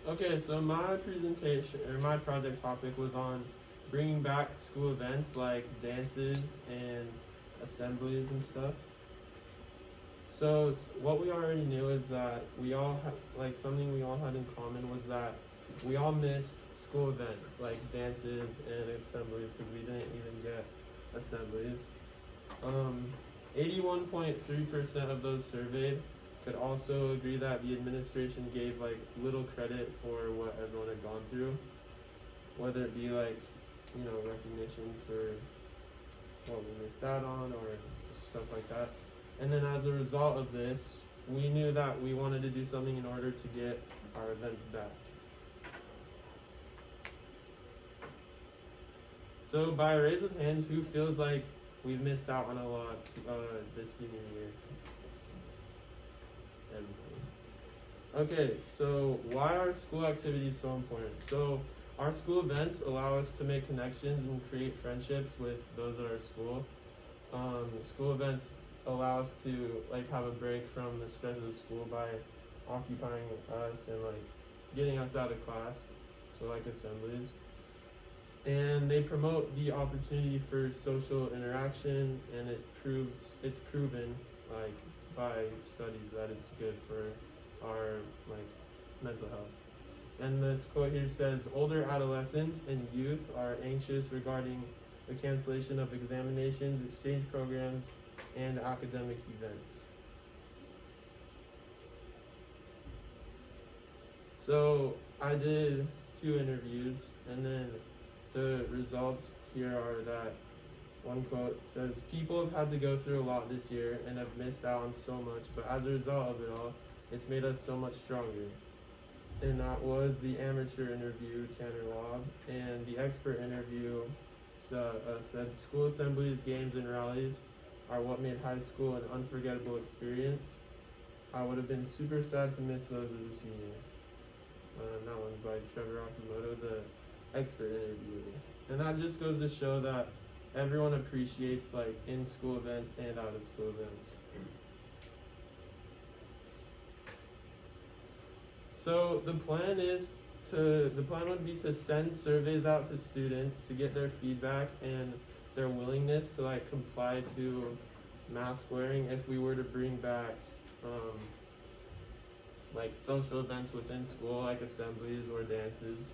Okay, so my presentation or my project topic was on bringing back school events like dances and assemblies and stuff. So what we already knew is that we all like something we all had in common was that we all missed school events like dances and assemblies because we didn't even get assemblies. 81.3% of those surveyed could also agree that the administration gave like little credit for what everyone had gone through, whether it be like, recognition for what we missed out on or stuff like that. And then as a result of this, we knew that we wanted to do something in order to get our events back. So by a raise of hands, who feels like we've missed out on a lot this senior year? Everybody. Okay, so why are school activities so important? So our school events allow us to make connections and create friendships with those at our school. School events allow us to like have a break from the stress of school by occupying us and like getting us out of class. So like assemblies. And they promote the opportunity for social interaction, and it's proven like by studies that it's good for our like mental health. And this quote here says older adolescents and youth are anxious regarding the cancellation of examinations, exchange programs, and academic events. So I did 2 interviews, and then the results here are that one quote says, people have had to go through a lot this year and have missed out on so much, but as a result of it all, it's made us so much stronger. And that was the amateur interview, Tanner Lobb, and the expert interview said school assemblies, games, and rallies are what made high school an unforgettable experience. I would have been super sad to miss those as a senior. And that one's by Trevor Akimoto, the expert interviewer. And that just goes to show that everyone appreciates like in-school events and out-of-school events. So the plan would be to send surveys out to students to get their feedback and their willingness to like comply to mask wearing if we were to bring back like social events within school like assemblies or dances,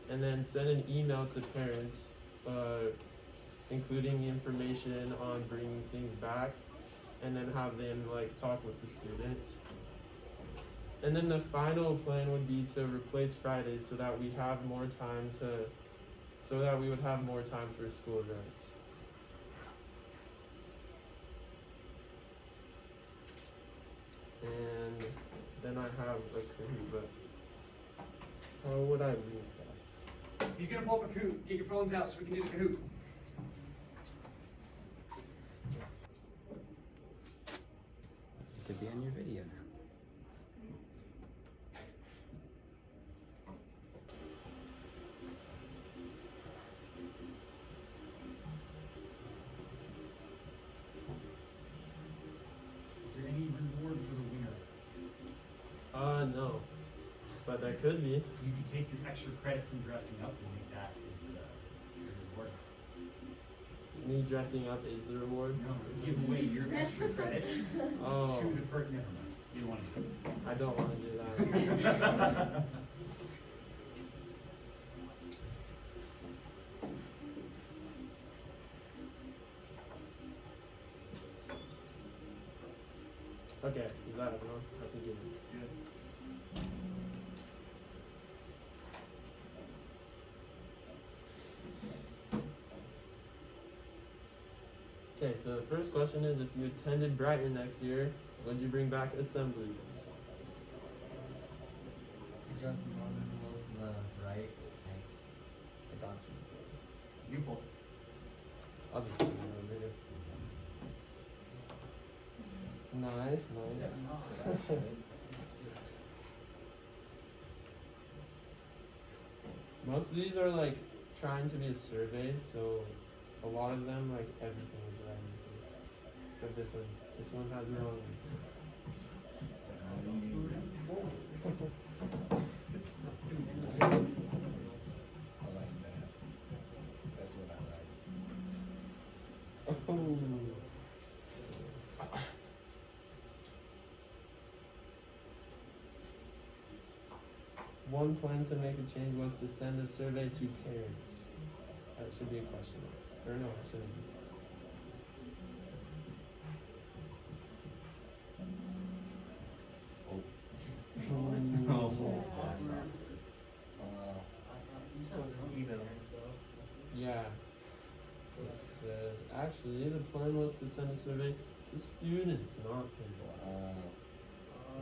and then send an email to parents including the information on bringing things back, and then have them like talk with the students. And then the final plan would be to replace Fridays so that we would have more time for school events. And then I have a Kahoot, but how would I read that? He's gonna pull up a Kahoot. Get your phones out so we can do the Kahoot. To be on your video now. Is there any reward for the winner? No, but there could be. You could take your extra credit from dressing up and make that as your reward. Me dressing up is the reward? No, give away your extra credit Oh, to the person. Never mind. You don't want to do I don't want to do that. that. Okay, is that everyone? I think it is. Good. Okay, so the first question is, if you attended Brighton next year, would you bring back assemblies? Just move the right. Thanks. I got you. You pull. I'll just put it on later. Nice, nice. Most of these are like trying to be a survey, so a lot of them, like everything is right answer. Except this one. This one has the wrong answer. one plan to make a change was to send a survey to parents. That should be a question mark. Or no, it shouldn't be. Yeah. It says actually the plan was to send a survey to students, not parents.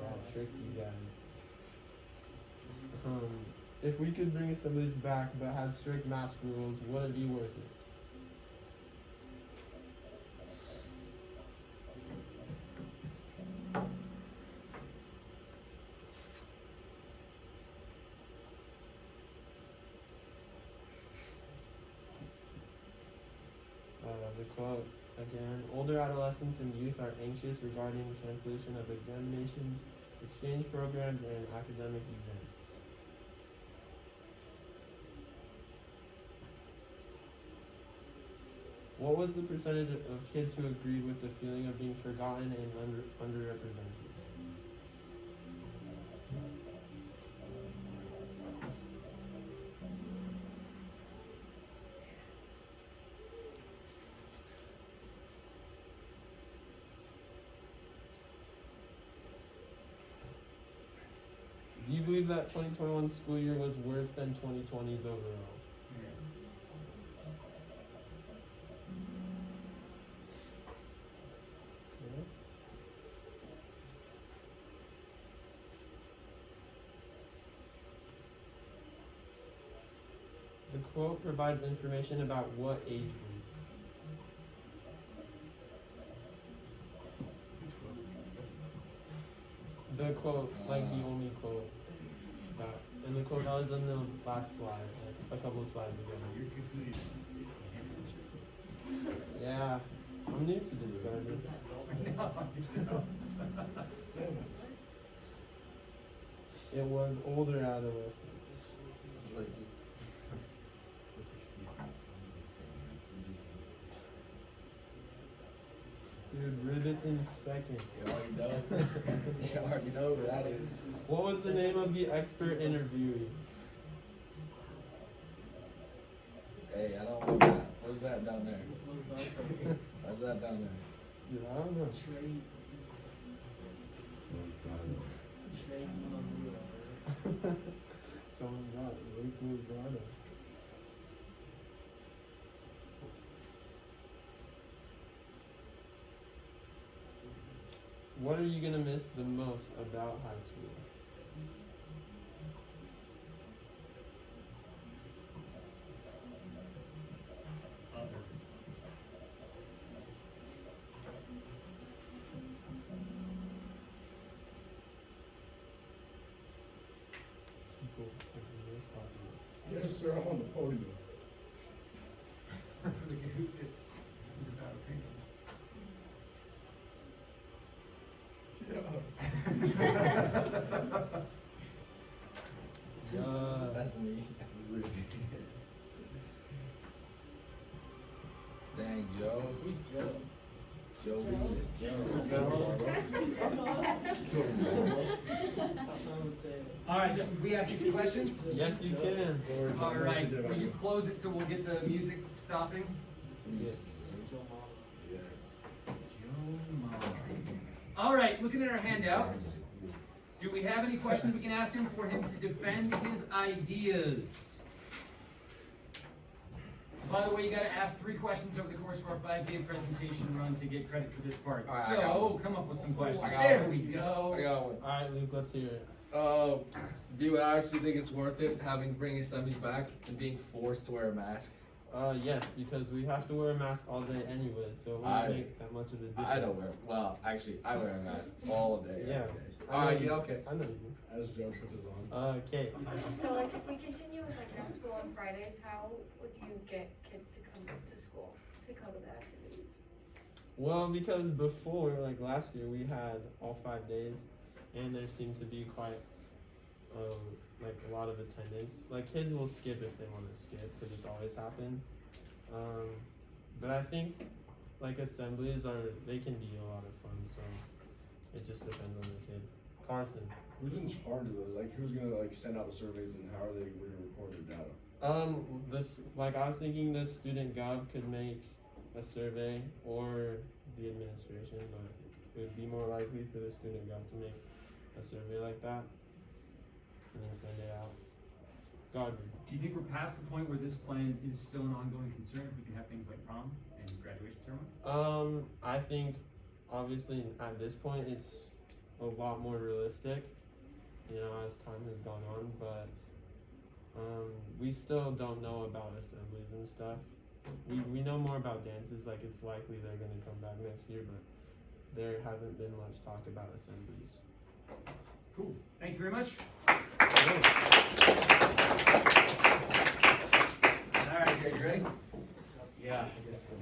Yeah, tricked you guys. If we could bring assemblies back but had strict mask rules, would it be worth it? The quote again: older adolescents and youth are anxious regarding cancellation of examinations, exchange programs, and academic events. What was the percentage of kids who agreed with the feeling of being forgotten and underrepresented? Do you believe that 2021 school year was worse than 2020's overall? Okay. The quote provides information about what age group. The quote, like the only quote that, and the quote that was on the last slide, like a couple of slides ago. Yeah, I'm new to this, guys. It was older adolescents. Dude, Ribbit's in second. You already know. You already know who that is. What was the name of the expert interviewee? Hey, I don't know that. What's that down there? What's that down there? Dude, I don't know. Someone got Lakewood Garda. What are you gonna miss the most about high school? People are the most popular. Yes, sir, I'm on the podium. For the Kahoot, it's about opinions. Yeah. That's me. Dang, Joe. Who's Joe? Joe. All right, Justin, can we ask you some questions? Yes, you can. All right, will you close it so we'll get the music stopping? Yes. All right, looking at our handouts, do we have any questions we can ask him for him to defend his ideas? By the way, you gotta ask 3 questions over the course of our 5-day presentation run to get credit for this part. All right, I got So, one. come up with some questions. I got There one. we go. I got one. Alright, Luke, let's hear it. Do you actually think it's worth it having bringing assemblies back and being forced to wear a mask? Yes, because we have to wear a mask all day anyway, so it I- won't make that much of a difference. I don't wear. Well, actually, I wear a mask all day. Yeah. Okay. All right. Yeah. Okay. I know you As Joe puts his on. do. Okay. So like if we continue with like no school on Fridays, how would you get kids to come to school, to come to the activities? Well, because before, like last year, we had all 5 days, and there seemed to be quite, like a lot of attendance. Like kids will skip if they want to skip, because it's always happened. But I think, like assemblies they can be a lot of fun. So it just depends on the kid. Carson. Who's in charge of those? Like, who's gonna like send out the surveys and how are they gonna record their data? This, like, I was thinking the student gov could make a survey or the administration, but it would be more likely for the student gov to make a survey like that and then send it out. Godwin. Do you think we're past the point where this plan is still an ongoing concern if we can have things like prom and graduation ceremonies? I think obviously at this point it's a lot more realistic, you know, as time has gone on, but we still don't know about assemblies and stuff. We know more about dances, like it's likely they're gonna come back next year, but there hasn't been much talk about assemblies. Cool. Thank you very much. All right, Okay, you ready? Yeah, I guess so.